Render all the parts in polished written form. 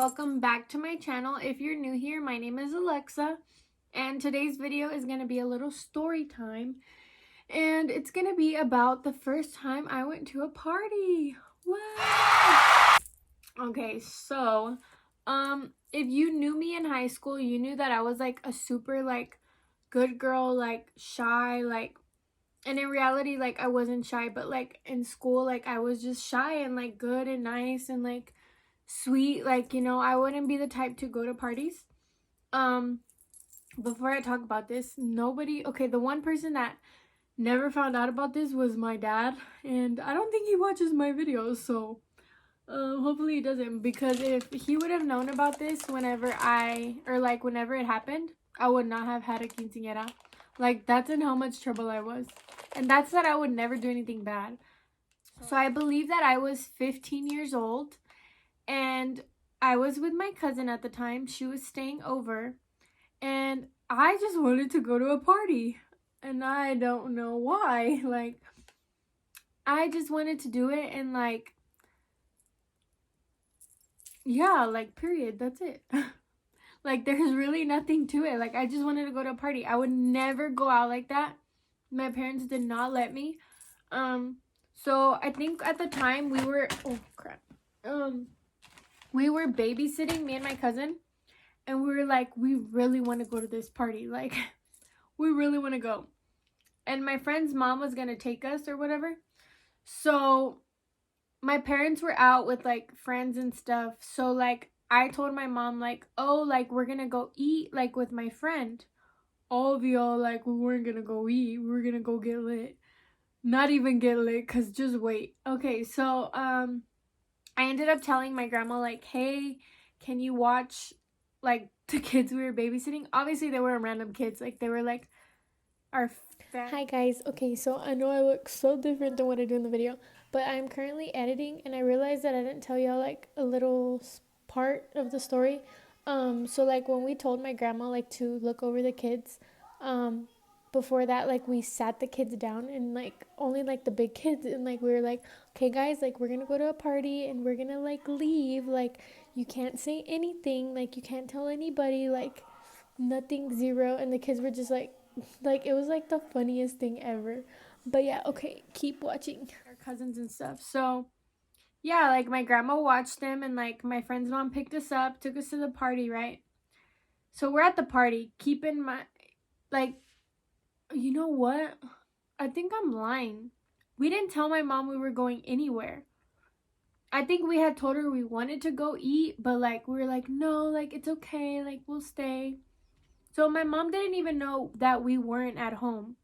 welcome back to my channel. If you're new here, my name is Alexa, and today's video is going to be a little story time, and it's going to be about the first time I went to a party. What? Okay, so if you knew me in high school, you knew that I was like a super like good girl, like shy, like, and in reality, like, I wasn't shy, but like in school, like, I was just shy and like good and nice and like sweet. Like, I wouldn't be the type to go to parties. Before I talk about this, the one person that never found out about this was my dad, and I don't think he watches my videos, so hopefully he doesn't, because if he would have known about this whenever it happened, I would not have had a quinceañera. Like, that's in how much trouble I was. And that's that I would never do anything bad. So I believe that I was 15 years old, and I was with my cousin at the time. She was staying over, and I just wanted to go to a party. And I don't know why. Like, I just wanted to do it, and like, yeah, like, period. That's it. Like, there's really nothing to it. Like, I just wanted to go to a party. I would never go out like that. My parents did not let me. So I think at the time we were, oh crap. We were babysitting, me and my cousin, and we were like, we really want to go to this party. Like, we really want to go. And my friend's mom was going to take us or whatever. So my parents were out with like friends and stuff. So like, I told my mom, like, oh, like, we're going to go eat, like, with my friend. All of y'all, like, we weren't going to go eat. We were going to go get lit. Not even get lit, because just wait. Okay, so, I ended up telling my grandma, like, hey, can you watch, like, the kids we were babysitting? Obviously, they weren't random kids. Like, they were, like, our Hi, guys. Okay, so I know I look so different than what I do in the video, but I'm currently editing, and I realized that I didn't tell y'all, like, a little part of the story. So like, when we told my grandma, like, to look over the kids, before that, like, we sat the kids down, and like, only like the big kids, and like, we were like, okay guys, like, we're gonna go to a party, and we're gonna like leave, like, you can't say anything, like, you can't tell anybody, like, nothing, zero. And the kids were just like it was like the funniest thing ever. But yeah, okay, keep watching. Our cousins and stuff. So yeah, like, my grandma watched them, and like, my friend's mom picked us up, took us to the party, right? So we're at the party. Keep in mind, like, you know what? I think I'm lying. We didn't tell my mom we were going anywhere. I think we had told her we wanted to go eat, but like, we were like, no, like, it's okay, like, we'll stay. So my mom didn't even know that we weren't at home.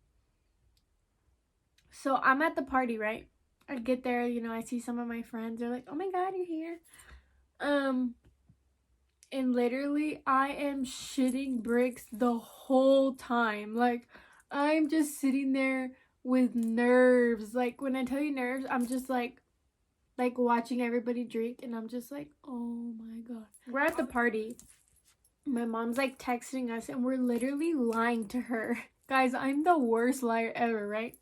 So I'm at the party, right? I get there, I see some of my friends. They're like, oh my God, you're here. And literally, I am shitting bricks the whole time. Like, I'm just sitting there with nerves. Like, when I tell you nerves, I'm just like watching everybody drink, and I'm just like, oh my God. We're at the party. My mom's like texting us, and we're literally lying to her. Guys, I'm the worst liar ever, right?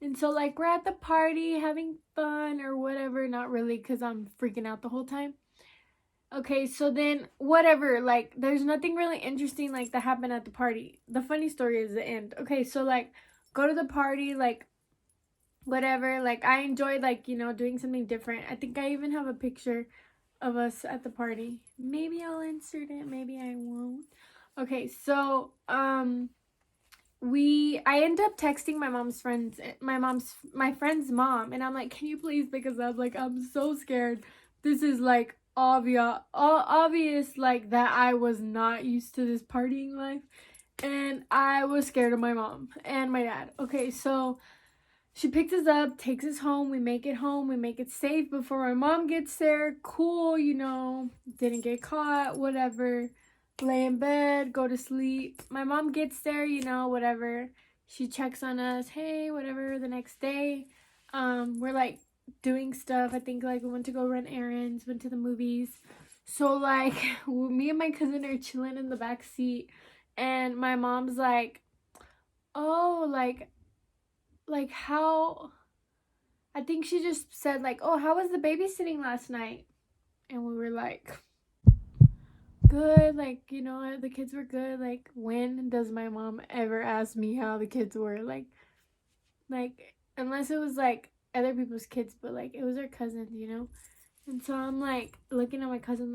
And so like, we're at the party having fun or whatever. Not really, because I'm freaking out the whole time. Okay, so then whatever, like, there's nothing really interesting like that happened at the party. The funny story is the end. Okay, so like, go to the party, like, whatever. Like, I enjoyed, like, doing something different. I think I even have a picture of us at the party. Maybe I'll insert it, maybe I won't. Okay, so I end up texting my friend's mom, and I'm like, can you please, because I'm like, I'm so scared. This is like obvious, like, that I was not used to this partying life, and I was scared of my mom and my dad. Okay, so she picks us up, takes us home. We make it home. We make it safe before my mom gets there. Cool, didn't get caught, whatever. Lay in bed, go to sleep. My mom gets there, whatever. She checks on us. Hey, whatever. The next day, we're like doing stuff. I think like we went to go run errands, went to the movies. So like, me and my cousin are chilling in the back seat, and my mom's like, oh, like how, I think she just said like, oh, how was the babysitting last night? And we were like, good. Like, you know, the kids were good. Like, when does my mom ever ask me how the kids were? Like, unless it was like other people's kids, but like it was her cousins, you know? And so I'm like looking at my cousin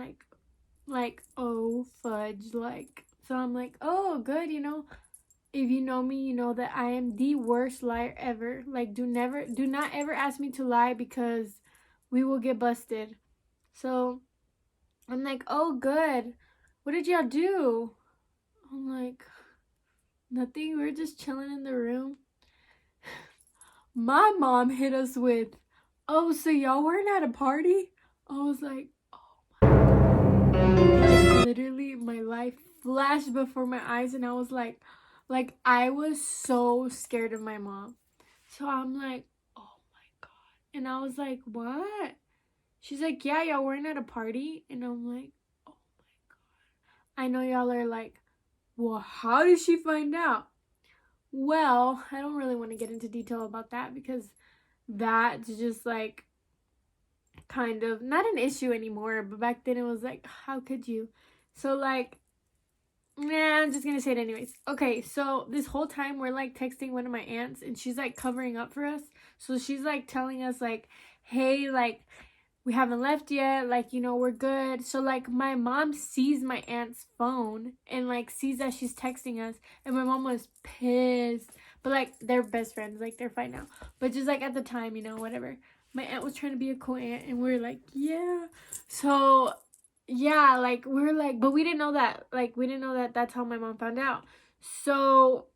oh fudge, like, so I'm like, oh, good, you know? If you know me, you know that I am the worst liar ever. Like, do not ever ask me to lie because we will get busted. So I'm like, oh, good. What did y'all do? I'm like, nothing. We were just chilling in the room. My mom hit us with, oh, so y'all weren't at a party? I was like, like, literally, my life flashed before my eyes, and I was like, I was so scared of my mom. So I'm like, oh my God. And I was like, what? She's like, yeah, y'all weren't at a party. And I'm like, oh my God. I know y'all are like, well, how did she find out? Well, I don't really want to get into detail about that because that's just like kind of not an issue anymore. But back then it was like, how could you? So, like, nah, I'm just gonna say it anyways. Okay, so this whole time we're like texting one of my aunts and she's like covering up for us. So she's like telling us, like, hey, like, we haven't left yet, like, you know, we're good. So like my mom sees my aunt's phone and like sees that she's texting us, and my mom was pissed. But like they're best friends, like they're fine now. But just like at the time, you know, whatever. My aunt was trying to be a cool aunt and we are like, yeah. So yeah, like we are like, but we didn't know that. Like we didn't know that that's how my mom found out. So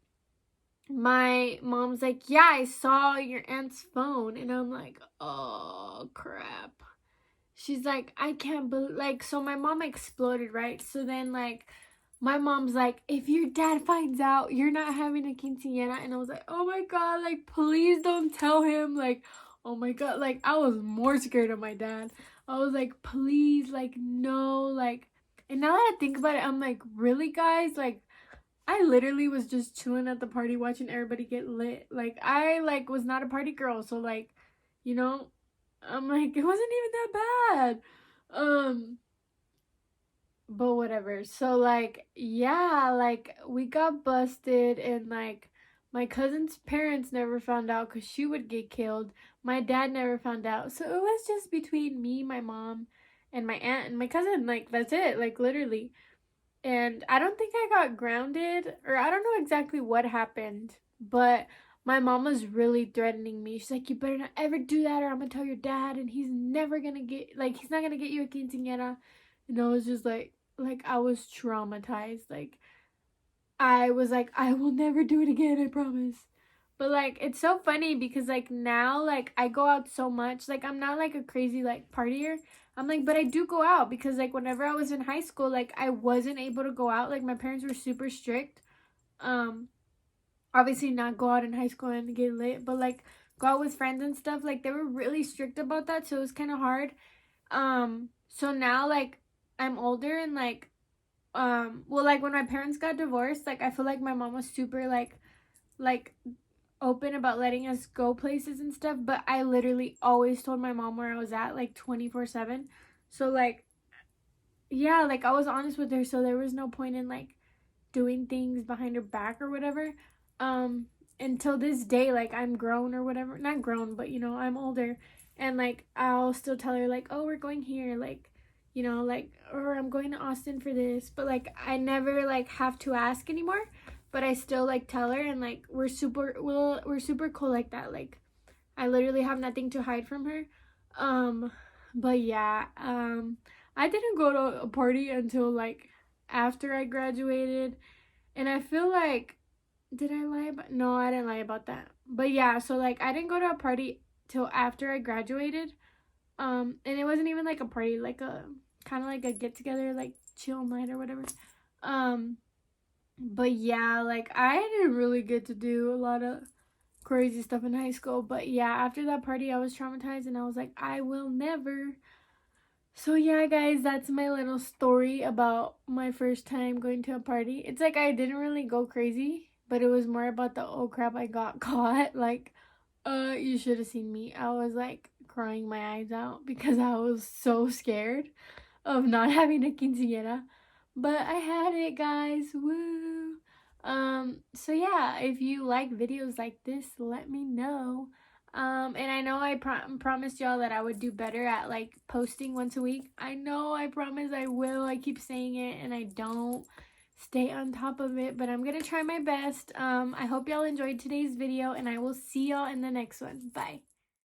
my mom's like, yeah, I saw your aunt's phone. And I'm like, oh crap. She's like, I can't believe, like, so my mom exploded, right? So then, like, my mom's like, if your dad finds out you're not having a quinceañera, and I was like, oh my God, like, please don't tell him, like, oh my God, like, I was more scared of my dad. I was like, please, like, no, like, and now that I think about it, I'm like, really, guys? Like, I literally was just chilling at the party watching everybody get lit. Like, I, like, was not a party girl, so, like, you know, I'm like, it wasn't even that bad. Um, but whatever. So like, yeah, like we got busted, and like my cousin's parents never found out cuz she would get killed. My dad never found out. So it was just between me, my mom, and my aunt and my cousin. Like that's it, like literally. And I don't think I got grounded, or I don't know exactly what happened, but my mom was really threatening me. She's like, you better not ever do that, or I'm gonna tell your dad, and he's never gonna get, like, he's not gonna get you a quinceañera. And I was just like, I was traumatized. Like, I was like, I will never do it again, I promise. But like, it's so funny because like now, like, I go out so much. Like, I'm not like a crazy like partier. I'm like, but I do go out because like whenever I was in high school, like I wasn't able to go out. Like my parents were super strict. Um, Obviously not go out in high school and get lit, but like go out with friends and stuff. Like they were really strict about that, so it was kind of hard. So now like I'm older and like well, like when my parents got divorced, like I feel like my mom was super like open about letting us go places and stuff, but I literally always told my mom where I was at, like 24/7. So like, yeah, like I was honest with her, so there was no point in like doing things behind her back or whatever. um until this day, like I'm grown or whatever, not grown, but you know, I'm older, and like I'll still tell her like, oh, we're going here, like, you know, like, or I'm going to Austin for this, but like I never like have to ask anymore. But I still like tell her, and like we're super cool like that. Like I literally have nothing to hide from her. um but yeah, I didn't go to a party until like after I graduated. And I feel like, did I lie about, no, I didn't lie about that. But yeah, so like I didn't go to a party till after I graduated. And it wasn't even like a party, like a kind of like a get together, like chill night or whatever. Um but yeah, like I didn't really get to do a lot of crazy stuff in high school. But yeah, after that party I was traumatized and I was like, I will never. So yeah, guys, that's my little story about my first time going to a party. It's like I didn't really go crazy, but it was more about the, oh crap, I got caught. Like, you should have seen me. I was like crying my eyes out because I was so scared of not having a quinceañera. But I had it, guys. Woo! So yeah, if you like videos like this, let me know. And I know I promised y'all that I would do better at like posting once a week. I know I promise I will. I keep saying it and I don't stay on top of it, but I'm gonna try my best. I hope y'all enjoyed today's video and I will see y'all in the next one. Bye.